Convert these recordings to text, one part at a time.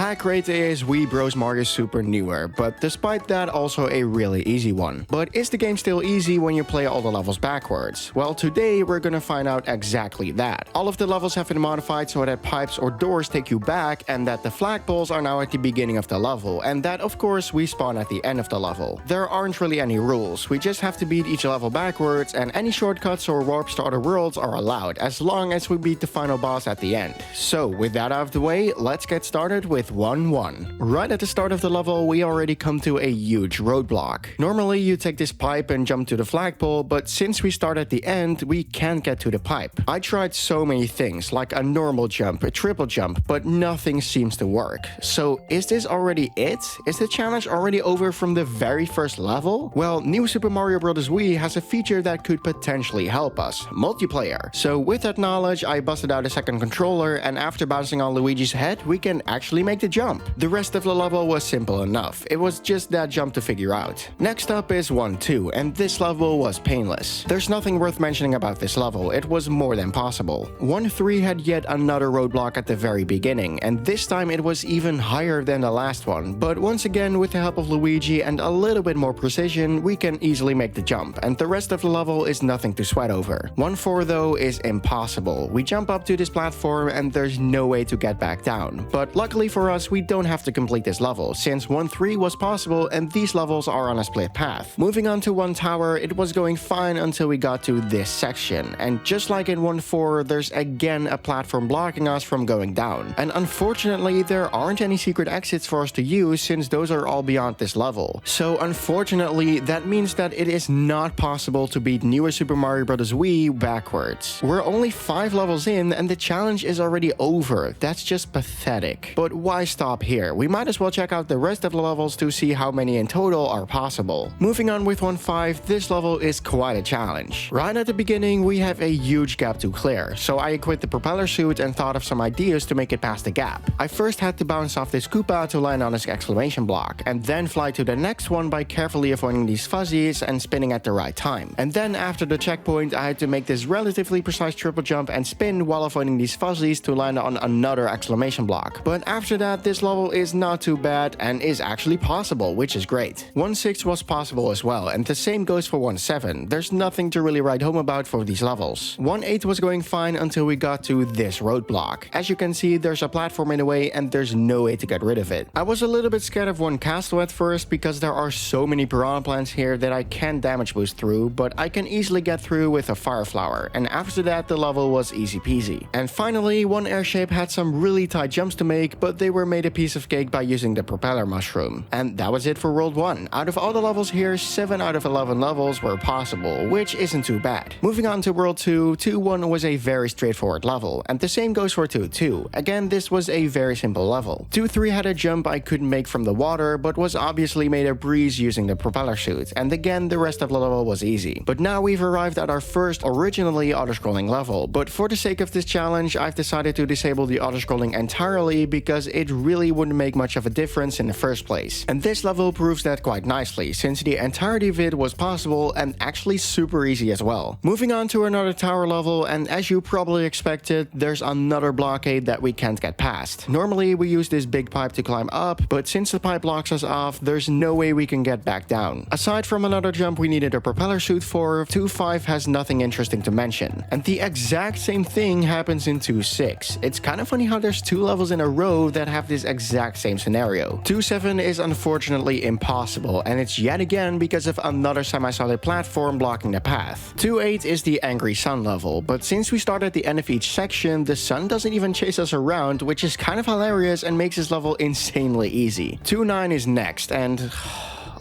Hack rate is Wii Bros Mario Super newer, but despite that also a really easy one. But is the game still easy when you play all the levels backwards? Well, today we're gonna find out exactly that. All of the levels have been modified so that pipes or doors take you back, and that the flagpoles are now at the beginning of the level, and that of course we spawn at the end of the level. There aren't really any rules, we just have to beat each level backwards, and any shortcuts or warps to other worlds are allowed, as long as we beat the final boss at the end. So with that out of the way, let's get started with 1-1. Right at the start of the level, we already come to a huge roadblock. Normally you take this pipe and jump to the flagpole, but since we start at the end, we can't get to the pipe. I tried so many things, like a normal jump, a triple jump, but nothing seems to work. So is this already it? Is the challenge already over from the very first level? Well, New Super Mario Bros. Wii has a feature that could potentially help us: multiplayer. So with that knowledge, I busted out a second controller, and after bouncing on Luigi's head, we can actually make the jump. The rest of the level was simple enough. It was just that jump to figure out. Next up is 1-2, and this level was painless. There's nothing worth mentioning about this level. It was more than possible. 1-3 had yet another roadblock at the very beginning, and this time it was even higher than the last one. But once again, with the help of Luigi and a little bit more precision, we can easily make the jump, and the rest of the level is nothing to sweat over. 1-4 though is impossible. We jump up to this platform and there's no way to get back down. But luckily for us, we don't have to complete this level, since 1-3 was possible and these levels are on a split path. Moving on to 1 tower, it was going fine until we got to this section, and just like in 1-4, there's again a platform blocking us from going down. And unfortunately, there aren't any secret exits for us to use, since those are all beyond this level. So unfortunately, that means that it is not possible to beat newer Super Mario Bros. Wii backwards. We're only 5 levels in and the challenge is already over. That's just pathetic. But why stop here? We might as well check out the rest of the levels to see how many in total are possible. Moving on with 1-5, this level is quite a challenge. Right at the beginning, we have a huge gap to clear, so I equipped the propeller suit and thought of some ideas to make it past the gap. I first had to bounce off this Koopa to land on his exclamation block, and then fly to the next one by carefully avoiding these fuzzies and spinning at the right time. And then after the checkpoint, I had to make this relatively precise triple jump and spin while avoiding these fuzzies to land on another exclamation block. But after that, this level is not too bad and is actually possible, which is great. 1-6 was possible as well, and the same goes for 1-7. There's nothing to really write home about for these levels. 1-8 was going fine until we got to this roadblock. As you can see, there's a platform in the way and there's no way to get rid of it. I was a little bit scared of 1 castle at first because there are so many piranha plants here that I can't damage boost through, but I can easily get through with a fire flower, and after that the level was easy peasy. And finally, 1 airship had some really tight jumps to make, but they were made a piece of cake by using the propeller mushroom. And that was it for World 1. Out of all the levels here, 7 out of 11 levels were possible, which isn't too bad. Moving on to World 2, 2-1 was a very straightforward level, and the same goes for 2-2. Again, this was a very simple level. 2-3 had a jump I couldn't make from the water, but was obviously made a breeze using the propeller suit, and again the rest of the level was easy. But now we've arrived at our first originally auto-scrolling level, but for the sake of this challenge, I've decided to disable the auto-scrolling entirely because it really wouldn't make much of a difference in the first place. And this level proves that quite nicely, since the entirety of it was possible and actually super easy as well. Moving on to another tower level, and as you probably expected, there's another blockade that we can't get past. Normally we use this big pipe to climb up, but since the pipe blocks us off, there's no way we can get back down. Aside from another jump we needed a propeller suit for, 2-5 has nothing interesting to mention. And the exact same thing happens in 2-6. It's kind of funny how there's 2 levels in a row that have this exact same scenario. 2-7 is unfortunately impossible, and it's yet again because of another semi-solid platform blocking the path. 2-8 is the Angry Sun level, but since we start at the end of each section, the sun doesn't even chase us around, which is kind of hilarious and makes this level insanely easy. 2-9 is next, and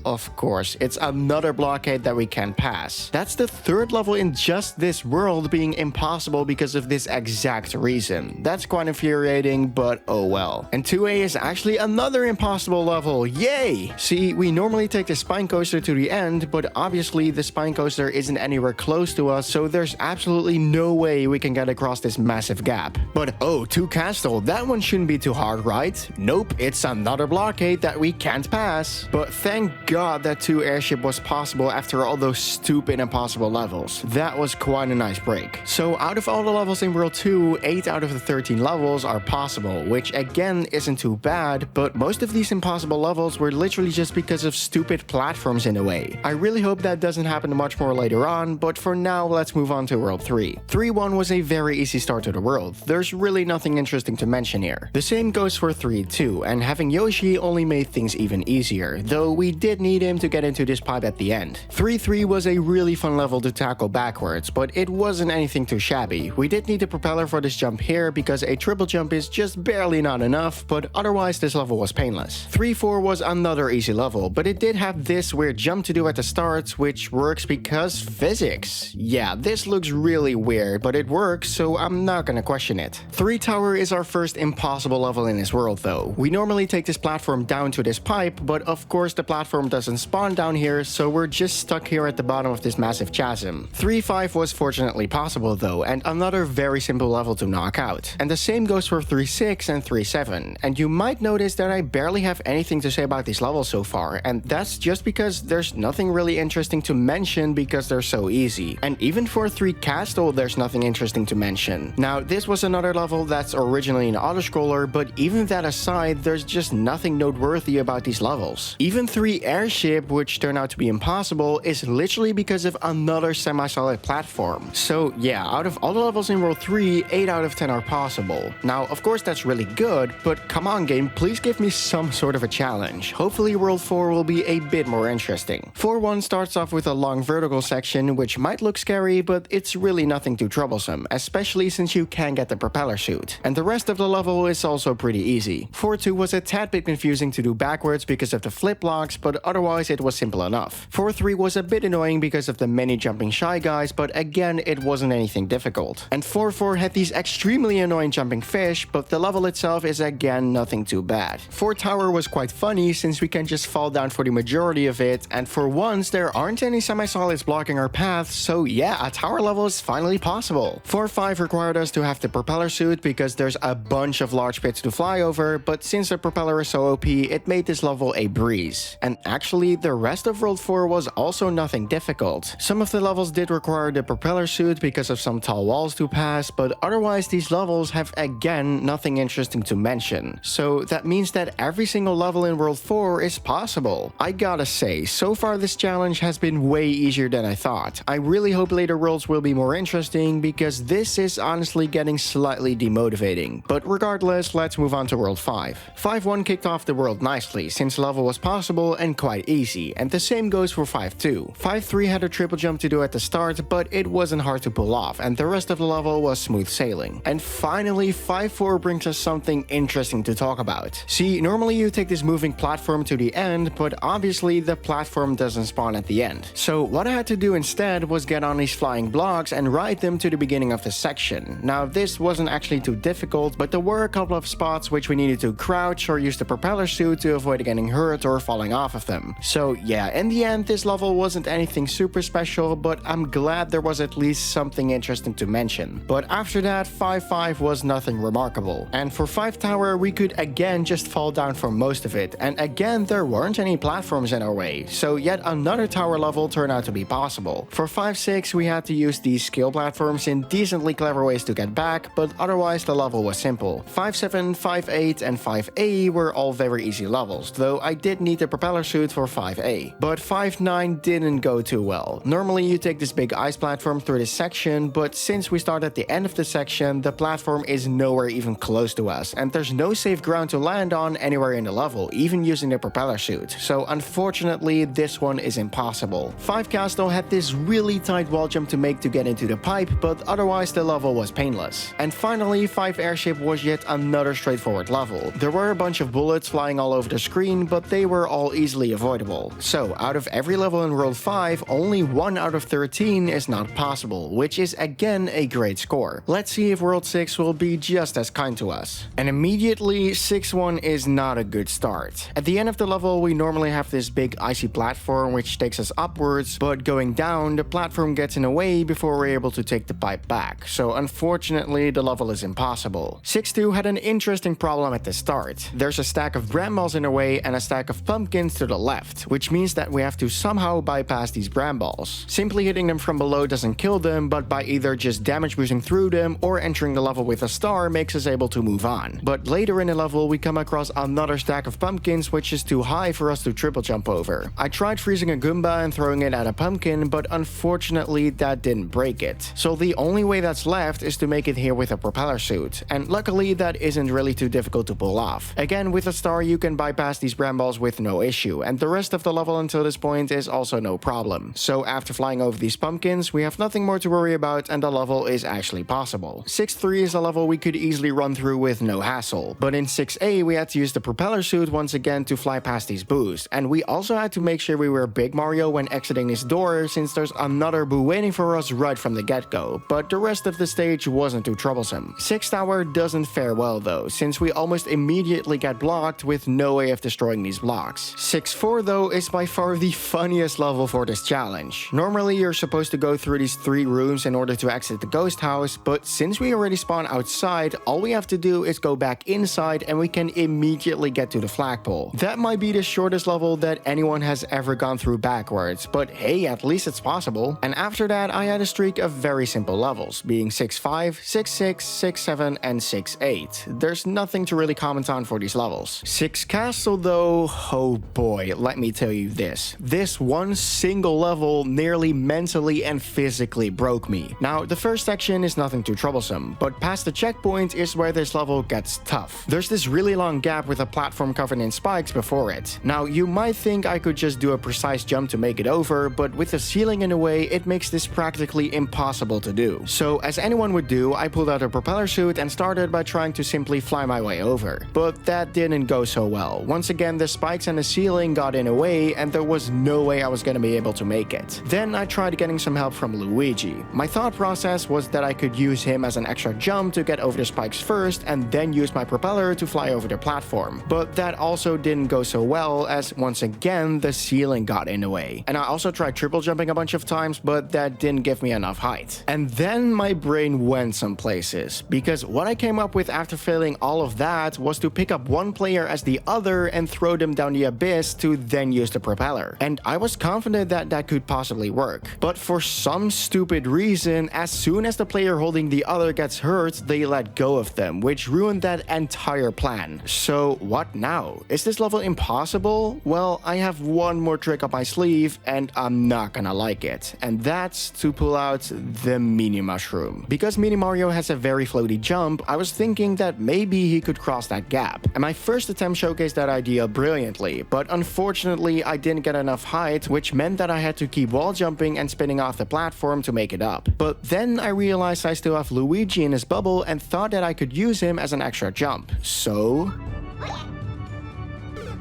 of course, it's another blockade that we can't pass. That's the 3rd level in just this world being impossible because of this exact reason. That's quite infuriating, but oh well. And 2A is actually another impossible level. Yay! See, we normally take the spine coaster to the end, but obviously the spine coaster isn't anywhere close to us, so there's absolutely no way we can get across this massive gap. But oh, 2 Castle, that one shouldn't be too hard, right? Nope, it's another blockade that we can't pass. But thank god that 2 airship was possible after all those stupid impossible levels. That was quite a nice break. So out of all the levels in World 2, 8 out of the 13 levels are possible, which again isn't too bad, but most of these impossible levels were literally just because of stupid platforms in a way. I really hope that doesn't happen much more later on, but for now let's move on to World 3. 3-1 was a very easy start to the world. There's really nothing interesting to mention here. The same goes for 3-2, and having Yoshi only made things even easier, though we did need him to get into this pipe at the end. 3-3 was a really fun level to tackle backwards, but it wasn't anything too shabby. We did need a propeller for this jump here because a triple jump is just barely not enough, but otherwise this level was painless. 3-4 was another easy level, but it did have this weird jump to do at the start, which works because physics. Yeah, this looks really weird, but it works, so I'm not gonna question it. 3 Tower is our first impossible level in this world though. We normally take this platform down to this pipe, but of course the platform doesn't spawn down here, so we're just stuck here at the bottom of this massive chasm. 3-5 was fortunately possible though, and another very simple level to knock out. And the same goes for 3-6 and 3-7, and you might notice that I barely have anything to say about these levels so far, and that's just because there's nothing really interesting to mention because they're so easy. And even for 3 Castle there's nothing interesting to mention. Now this was another level that's originally an auto-scroller, but even that aside, there's just nothing noteworthy about these levels. Even 3 Airship, which turned out to be impossible, is literally because of another semi-solid platform. So yeah, out of all the levels in World 3, 8 out of 10 are possible. Now of course that's really good, but come on game, please give me some sort of a challenge. Hopefully World 4 will be a bit more interesting. 4-1 starts off with a long vertical section, which might look scary, but it's really nothing too troublesome, especially since you can get the propeller suit. And the rest of the level is also pretty easy. 4-2 was a tad bit confusing to do backwards because of the flip blocks, but otherwise it was simple enough. 4-3 was a bit annoying because of the many jumping shy guys, but again it wasn't anything difficult. And 4-4 had these extremely annoying jumping fish, but the level itself is again nothing too bad. 4 Tower was quite funny since we can just fall down for the majority of it, and for once there aren't any semi-solids blocking our path, so yeah, a tower level is finally possible. 4-5 required us to have the propeller suit because there's a bunch of large pits to fly over, but since the propeller is so OP, it made this level a breeze. And actually, the rest of World 4 was also nothing difficult. Some of the levels did require the propeller suit because of some tall walls to pass, but otherwise these levels have again nothing interesting to mention. So that means that every single level in World 4 is possible. I gotta say, so far this challenge has been way easier than I thought. I really hope later worlds will be more interesting because this is honestly getting slightly demotivating. But regardless, let's move on to World 5. 5-1 kicked off the world nicely since the level was possible and quite easy, and the same goes for 5-2. 5-3 had a triple jump to do at the start, but it wasn't hard to pull off, and the rest of the level was smooth sailing. And finally, 5-4 brings us something interesting to talk about. See, normally you take this moving platform to the end, but obviously the platform doesn't spawn at the end. So what I had to do instead was get on these flying blocks and ride them to the beginning of the section. Now this wasn't actually too difficult, but there were a couple of spots which we needed to crouch or use the propeller suit to avoid getting hurt or falling off of them. So yeah, in the end this level wasn't anything super special, but I'm glad there was at least something interesting to mention. But after that, 5-5 was nothing remarkable. And for 5 Tower we could again just fall down for most of it, and again there weren't any platforms in our way, so yet another tower level turned out to be possible. For 5-6 we had to use these skill platforms in decently clever ways to get back, but otherwise the level was simple. 5-7, 5-8 and 5A were all very easy levels, though I did need the propeller suit for 5A. But 5-9 didn't go too well. Normally you take this big ice platform through this section, but since we start at the end of the section, the platform is nowhere even close to us, and there's no safe ground to land on anywhere in the level, even using the propeller suit. So unfortunately this one is impossible. 5 Castle had this really tight wall jump to make to get into the pipe, but otherwise the level was painless. And finally 5 Airship was yet another straightforward level. There were a bunch of bullets flying all over the screen, but they were all easily avoidable. So out of every level in World 5, only 1 out of 13 is not possible, which is again a great score. Let's see if World 6 will be just as kind to us. And immediately 6-1 is not a good start. At the end of the level we normally have this big icy platform which takes us upwards, but going down the platform gets in the way before we're able to take the pipe back. So unfortunately the level is impossible. 6-2 had an interesting problem at the start. There's a stack of grandmas in the way and a stack of pumpkins to the left, which means that we have to somehow bypass these bramballs. Simply hitting them from below doesn't kill them, but by either just damage boosting through them or entering the level with a star makes us able to move on. But later in the level we come across another stack of pumpkins which is too high for us to triple jump over. I tried freezing a Goomba and throwing it at a pumpkin, but unfortunately that didn't break it. So the only way that's left is to make it here with a propeller suit, and luckily that isn't really too difficult to pull off. Again, with a star you can bypass these bramballs with no issue, and the rest of the level until this point is also no problem. So after flying over these pumpkins, we have nothing more to worry about and the level is actually possible. 6-3 is a level we could easily run through with no hassle, but in 6A we had to use the propeller suit once again to fly past these boosts, and we also had to make sure we were Big Mario when exiting this door since there's another boo waiting for us right from the get-go, but the rest of the stage wasn't too troublesome. 6th tower doesn't fare well though, since we almost immediately get blocked with no way of destroying these blocks. 6-4 though is by far the funniest level for this challenge. Normally you're supposed to go through these 3 rooms in order to exit the ghost house, but since we already spawn outside, all we have to do is go back inside and we can immediately get to the flagpole. That might be the shortest level that anyone has ever gone through backwards, but hey, at least it's possible. And after that I had a streak of very simple levels, being 6-5, 6-6, 6-7 and 6-8. There's nothing to really comment on for these levels. 6 Castle though, oh boy, let me tell you this. This one single level nearly mentally and physically broke me. Now, the first section is nothing too troublesome, but past the checkpoint is where this level gets tough. There's this really long gap with a platform covered in spikes before it. Now, you might think I could just do a precise jump to make it over, but with the ceiling in the way, it makes this practically impossible to do. So, as anyone would do, I pulled out a propeller suit and started by trying to simply fly my way over. But that didn't go so well. Once again, the spikes and the ceiling got in the way, and there was no way I was gonna be able to make it. Then I tried getting some help from Luigi. My thought process was that I could use him as an extra jump to get over the spikes first, and then use my propeller to fly over the platform. But that also didn't go so well, as once again, the ceiling got in the way. And I also tried triple jumping a bunch of times, but that didn't give me enough height. And then my brain went some places, because what I came up with after failing all of that was to pick up one player as the other and throw them down the abyss to then use the propeller. And I was confident that that could possibly work. But for some stupid reason, as soon as the player holding the other gets hurt, they let go of them, which ruined that entire plan. So what now? Is this level impossible? Well, I have one more trick up my sleeve and I'm not gonna like it. And that's to pull out the mini mushroom. Because Mini Mario has a very floaty jump, I was thinking that maybe he could cross that gap. And my first attempt showcased that idea brilliantly, but unfortunately I didn't get enough height, which meant that I had to keep wall jumping and spinning off the platform to make it up. But then I realized I still have Luigi in his bubble and thought that I could use him as an extra jump. So...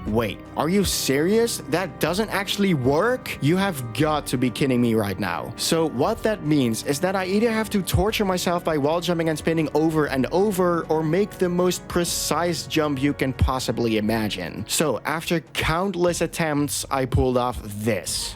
Wait, are you serious? That doesn't actually work? You have got to be kidding me right now. So what that means is that I either have to torture myself by wall jumping and spinning over and over, or make the most precise jump you can possibly imagine. So after countless attempts, I pulled off this.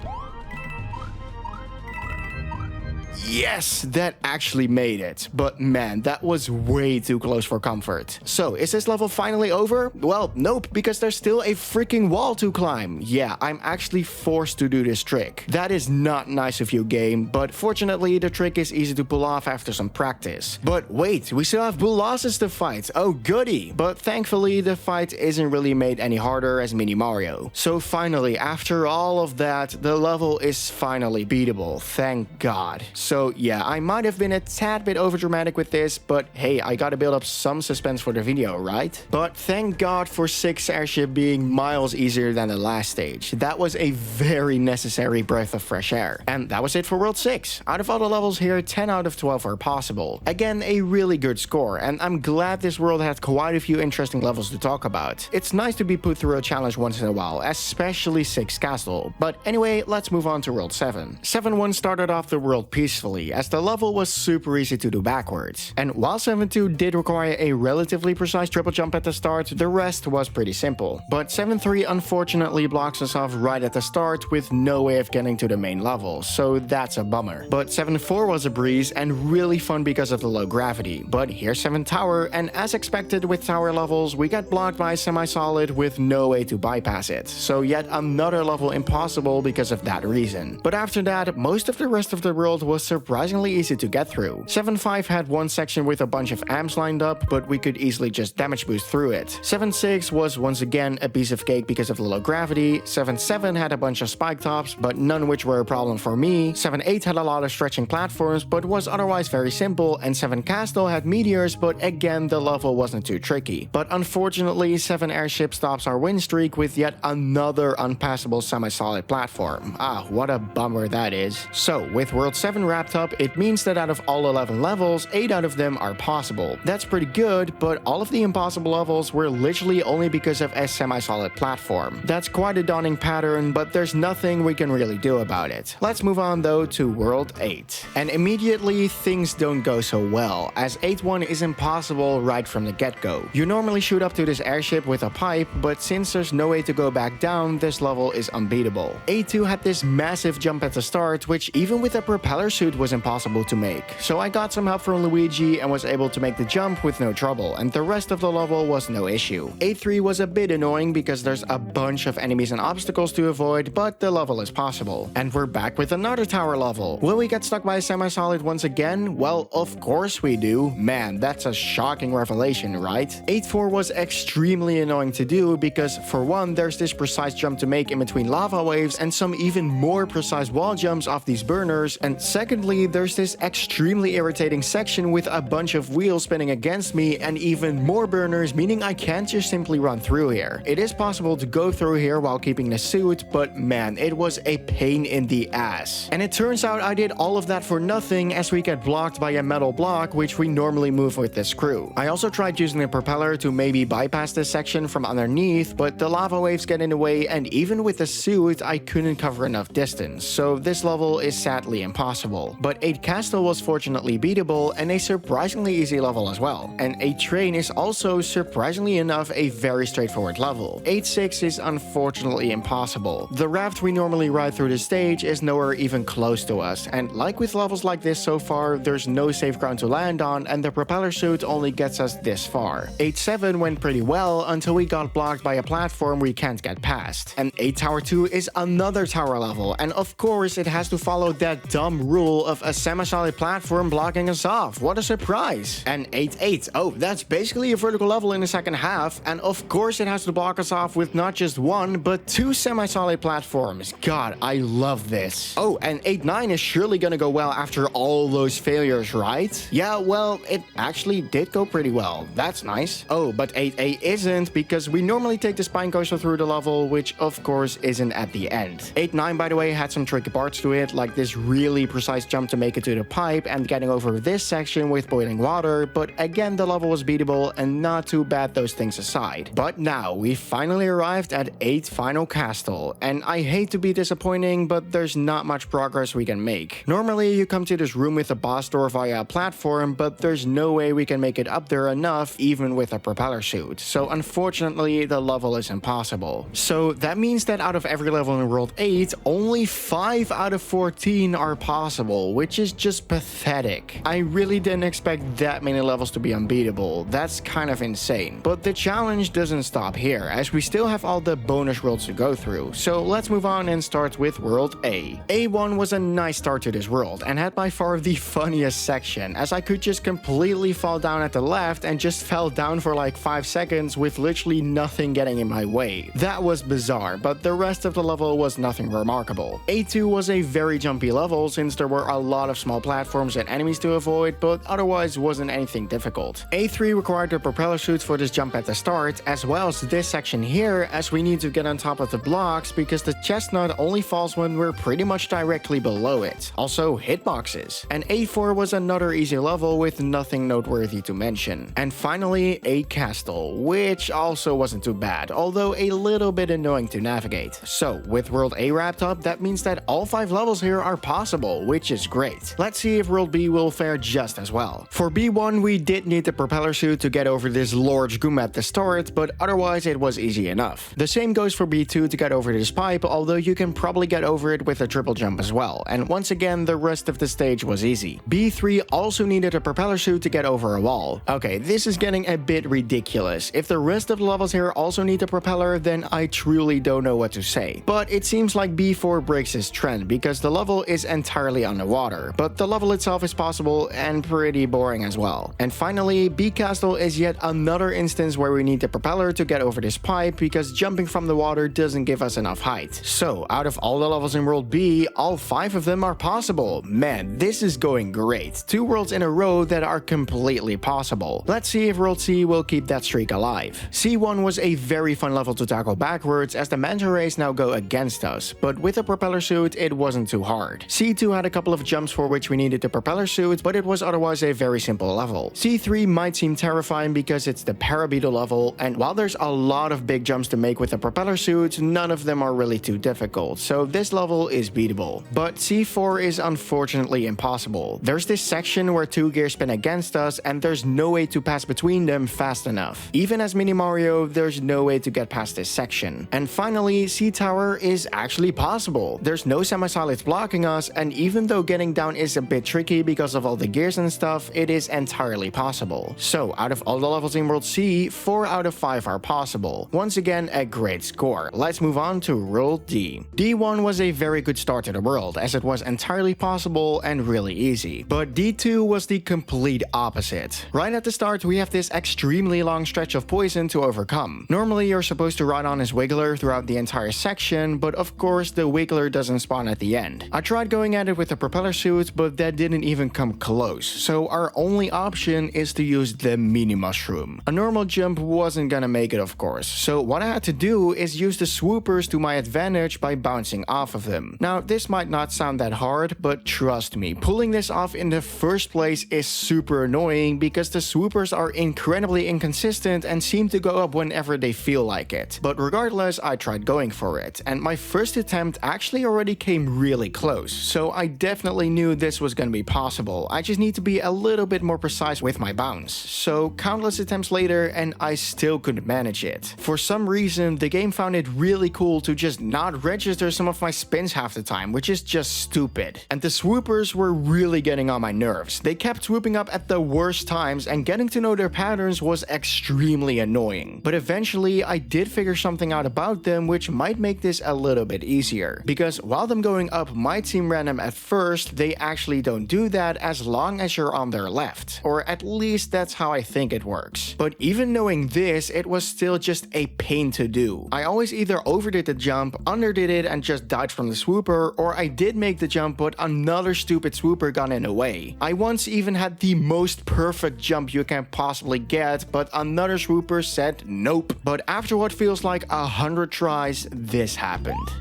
Yes, that actually made it. But man, that was way too close for comfort. So, is this level finally over? Well, nope, because there's still a freaking wall to climb. Yeah, I'm actually forced to do this trick. That is not nice of you, game, but fortunately, the trick is easy to pull off after some practice. But wait, we still have bosses to fight. Oh, goody. But thankfully, the fight isn't really made any harder as Mini Mario. So finally, after all of that, the level is finally beatable. Thank God. So yeah, I might have been a tad bit overdramatic with this, but hey, I gotta build up some suspense for the video, right? But thank God for 6 airship being miles easier than the last stage. That was a very necessary breath of fresh air. And that was it for World 6. Out of all the levels here, 10 out of 12 are possible. Again, a really good score, and I'm glad this world had quite a few interesting levels to talk about. It's nice to be put through a challenge once in a while, especially 6 Castle. But anyway, let's move on to World 7. 7-1 started off the world peacefully, successfully, as the level was super easy to do backwards. And while 7-2 did require a relatively precise triple jump at the start, the rest was pretty simple. But 7-3 unfortunately blocks us off right at the start with no way of getting to the main level, so that's a bummer. But 7-4 was a breeze and really fun because of the low gravity. But here's 7 Tower, and as expected with tower levels, we got blocked by semi-solid with no way to bypass it. So yet another level impossible because of that reason. But after that, most of the rest of the world was surprisingly easy to get through. 7-5 had one section with a bunch of amps lined up, but we could easily just damage boost through it. 7-6 was once again a piece of cake because of the low gravity. 7-7 had a bunch of spike tops, but none which were a problem for me. 7-8 had a lot of stretching platforms, but was otherwise very simple, and 7 Castle had meteors, but again the level wasn't too tricky. But unfortunately, 7 Airship stops our win streak with yet another unpassable semi-solid platform. Ah, what a bummer that is. So, with World 7 wrapped up, it means that out of all 11 levels, 8 out of them are possible. That's pretty good, but all of the impossible levels were literally only because of a semi-solid platform. That's quite a daunting pattern, but there's nothing we can really do about it. Let's move on though to World 8. And immediately, things don't go so well, as 8-1 is impossible right from the get-go. You normally shoot up to this airship with a pipe, but since there's no way to go back down, this level is unbeatable. 8-2 had this massive jump at the start, which even with a propeller suit was impossible to make. So I got some help from Luigi and was able to make the jump with no trouble, and the rest of the level was no issue. 8-3 was a bit annoying because there's a bunch of enemies and obstacles to avoid, but the level is possible. And we're back with another tower level. Will we get stuck by a semi-solid once again? Well, of course we do. Man, that's a shocking revelation, right? 8-4 was extremely annoying to do because, for one, there's this precise jump to make in between lava waves and some even more precise wall jumps off these burners, and secondly, there's this extremely irritating section with a bunch of wheels spinning against me and even more burners, meaning I can't just simply run through here. It is possible to go through here while keeping the suit, but man, it was a pain in the ass. And it turns out I did all of that for nothing, as we get blocked by a metal block which we normally move with this crew. I also tried using the propeller to maybe bypass this section from underneath, but the lava waves get in the way, and even with the suit I couldn't cover enough distance, so this level is sadly impossible. But 8 Castle was fortunately beatable and a surprisingly easy level as well. And 8 Train is also surprisingly enough a very straightforward level. 8-6 is unfortunately impossible. The raft we normally ride through the stage is nowhere even close to us, and like with levels like this so far, there's no safe ground to land on and the propeller suit only gets us this far. 8-7 went pretty well until we got blocked by a platform we can't get past. And 8 Tower 2 is another tower level, and of course it has to follow that dumb rule of a semi-solid platform blocking us off. What a surprise! And 8-8, oh, that's basically a vertical level in the second half, and of course it has to block us off with not just one, but 2 semi-solid platforms. God, I love this. Oh, and 8-9 is surely gonna go well after all those failures, right? Yeah, well, it actually did go pretty well. That's nice. Oh, but 8-8 isn't, because we normally take the spine coaster through the level, which of course isn't at the end. 8-9, by the way, had some tricky parts to it, like this really precise jump to make it to the pipe and getting over this section with boiling water, but again the level was beatable and not too bad, those things aside. But now we finally arrived at 8 Final Castle, and I hate to be disappointing, but there's not much progress we can make. Normally you come to this room with a boss door via a platform, but there's no way we can make it up there enough even with a propeller suit, so unfortunately the level is impossible. So that means that out of every level in World 8, only 5 out of 14 are possible, which is just pathetic. I really didn't expect that many levels to be unbeatable. That's kind of insane. But the challenge doesn't stop here, as we still have all the bonus worlds to go through. So let's move on and start with World A. A1 was a nice start to this world and had by far the funniest section, as I could just completely fall down at the left and just fell down for like 5 seconds with literally nothing getting in my way. That was bizarre, but the rest of the level was nothing remarkable. A2 was a very jumpy level since there were a lot of small platforms and enemies to avoid, but otherwise wasn't anything difficult. A3 required the propeller suits for this jump at the start, as well as this section here, as we need to get on top of the blocks because the chestnut only falls when we're pretty much directly below it. Also hitboxes. And A4 was another easy level with nothing noteworthy to mention. And finally, A Castle, which also wasn't too bad, although a little bit annoying to navigate. So with World A wrapped up, that means that all 5 levels here are possible, which is great. Let's see if World B will fare just as well. For B1, we did need the propeller suit to get over this large goom at the start, but otherwise it was easy enough. The same goes for B2 to get over this pipe, although you can probably get over it with a triple jump as well, and once again the rest of the stage was easy. B3 also needed a propeller suit to get over a wall. Okay, this is getting a bit ridiculous. If the rest of the levels here also need a propeller, then I truly don't know what to say. But it seems like B4 breaks this trend because the level is entirely underwater, but the level itself is possible and pretty boring as well. And finally, B Castle is yet another instance where we need the propeller to get over this pipe because jumping from the water doesn't give us enough height. So out of all the levels in World B, all 5 of them are possible. Man, this is going great. 2 worlds in a row that are completely possible. Let's see if World C will keep that streak alive. C1 was a very fun level to tackle backwards as the manta rays now go against us, but with a propeller suit it wasn't too hard. C2 had a couple of jumps for which we needed the propeller suit, but it was otherwise a very simple level. C3 might seem terrifying because it's the parabeetle level, and while there's a lot of big jumps to make with the propeller suit, none of them are really too difficult, so this level is beatable. But C4 is unfortunately impossible. There's this section where 2 gears spin against us and there's no way to pass between them fast enough. Even as Mini Mario, there's no way to get past this section. And finally, C-Tower is actually possible. There's no semi-solids blocking us, and even though getting down is a bit tricky because of all the gears and stuff, it is entirely possible. So out of all the levels in World C, 4 out of 5 are possible. Once again, a great score. Let's move on to World D. D1 was a very good start to the world, as it was entirely possible and really easy. But D2 was the complete opposite. Right at the start, we have this extremely long stretch of poison to overcome. Normally, you're supposed to ride on his Wiggler throughout the entire section, but of course, the Wiggler doesn't spawn at the end. I tried going at it with the propeller suit, but that didn't even come close, so our only option is to use the mini mushroom. A normal jump wasn't gonna make it, of course, so what I had to do is use the swoopers to my advantage by bouncing off of them. Now, this might not sound that hard, but trust me, pulling this off in the first place is super annoying because the swoopers are incredibly inconsistent and seem to go up whenever they feel like it. But regardless, I tried going for it, and my first attempt actually already came really close, so I definitely knew this was gonna be possible. I just need to be a little bit more precise with my bounce. So countless attempts later, and I still couldn't manage it. For some reason, the game found it really cool to just not register some of my spins half the time, which is just stupid. And the swoopers were really getting on my nerves. They kept swooping up at the worst times, and getting to know their patterns was extremely annoying. But eventually, I did figure something out about them, which might make this a little bit easier. Because while them going up might seem random at first, they actually don't do that as long as you're on their left. Or at least that's how I think it works. But even knowing this, it was still just a pain to do. I always either overdid the jump, underdid it and just died from the swooper, or I did make the jump but another stupid swooper got in the way. I once even had the most perfect jump you can possibly get, but another swooper said nope. But after what feels like 100 tries, this happened.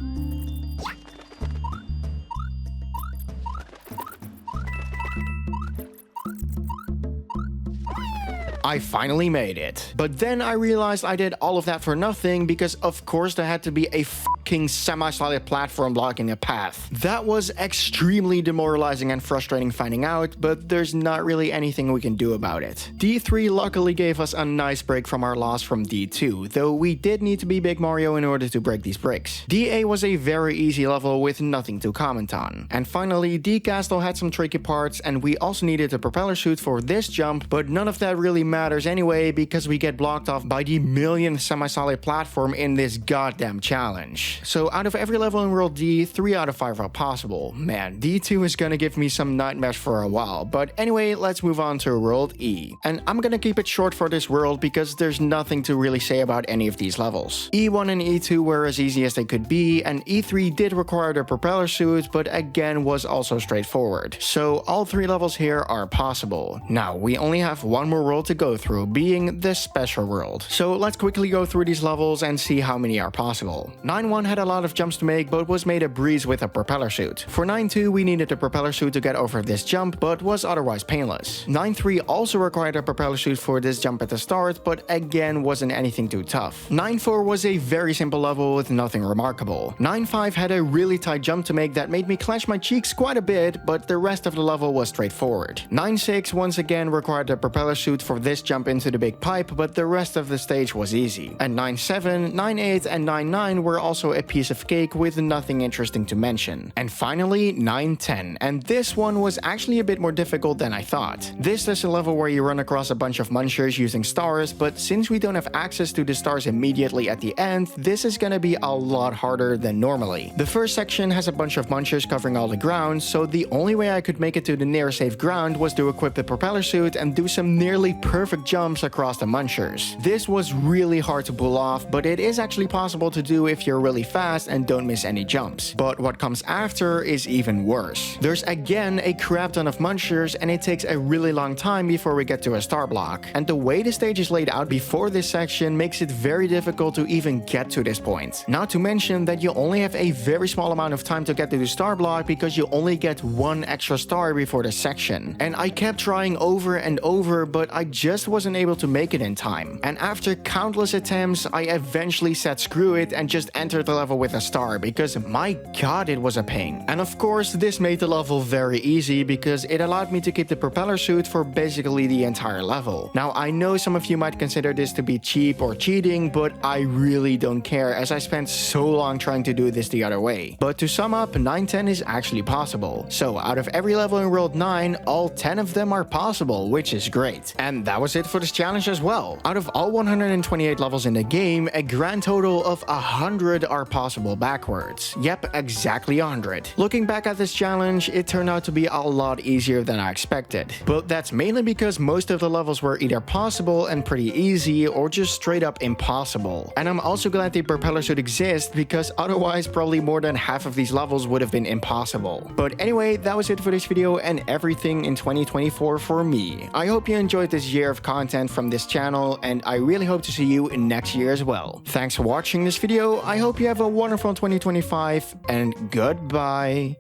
I finally made it. But then I realized I did all of that for nothing because of course there had to be a fucking semi-solid platform blocking a path. That was extremely demoralizing and frustrating finding out, but there's not really anything we can do about it. D3 luckily gave us a nice break from our loss from D2, though we did need to be Big Mario in order to break these bricks. DA was a very easy level with nothing to comment on. And finally, D Castle had some tricky parts, and we also needed a propeller suit for this jump, but none of that really matters anyway because we get blocked off by the millionth semi-solid platform in this goddamn challenge. So out of every level in World D, 3 out of 5 are possible. Man, D2 is gonna give me some nightmares for a while, but anyway, let's move on to World E. And I'm gonna keep it short for this world because there's nothing to really say about any of these levels. E1 and E2 were as easy as they could be, and E3 did require the propeller suit, but again was also straightforward. So all 3 levels here are possible. Now, we only have one more world to go through, being the special world. So let's quickly go through these levels and see how many are possible. 9-1 1 had a lot of jumps to make but was made a breeze with a propeller suit. For 9-2 we needed a propeller suit to get over this jump but was otherwise painless. 9-3 also required a propeller suit for this jump at the start, but again wasn't anything too tough. 9-4 was a very simple level with nothing remarkable. 9-5 had a really tight jump to make that made me clench my cheeks quite a bit, but the rest of the level was straightforward. 9-6 once again required a propeller suit for this jump into the big pipe, but the rest of the stage was easy. And 9-7, 9-8 and 9-9 were also a piece of cake with nothing interesting to mention. And finally 9-10, and this one was actually a bit more difficult than I thought. This is a level where you run across a bunch of munchers using stars, but since we don't have access to the stars immediately at the end, this is gonna be a lot harder than normally. The first section has a bunch of munchers covering all the ground, so the only way I could make it to the nearest safe ground was to equip the propeller suit and do some nearly perfect jumps across the munchers. This was really hard to pull off, but it is actually possible to do if you're really fast and don't miss any jumps. But what comes after is even worse. There's again a crap ton of munchers and it takes a really long time before we get to a star block. And the way the stage is laid out before this section makes it very difficult to even get to this point. Not to mention that you only have a very small amount of time to get to the star block because you only get 1 extra star before this section. And I kept trying over and over, but I just wasn't able to make it in time. And after countless attempts, I eventually said screw it and just entered the level with a star because my god it was a pain. And of course this made the level very easy because it allowed me to keep the propeller suit for basically the entire level. Now I know some of you might consider this to be cheap or cheating, but I really don't care as I spent so long trying to do this the other way. But to sum up, 9-10 is actually possible. So out of every level in World 9, all 10 of them are possible, which is great. And that was it for this challenge as well. Out of all 128 levels in the game, a grand total of 100 are possible backwards. Yep, exactly 100. Looking back at this challenge, it turned out to be a lot easier than I expected. But that's mainly because most of the levels were either possible and pretty easy or just straight up impossible. And I'm also glad the propeller suit exists because otherwise probably more than half of these levels would have been impossible. But anyway, that was it for this video and everything in 2024 for me. I hope you enjoyed this year of content from this channel and I really hope to see you next year as well. Thanks for watching this video, I hope you have a wonderful 2025 and goodbye.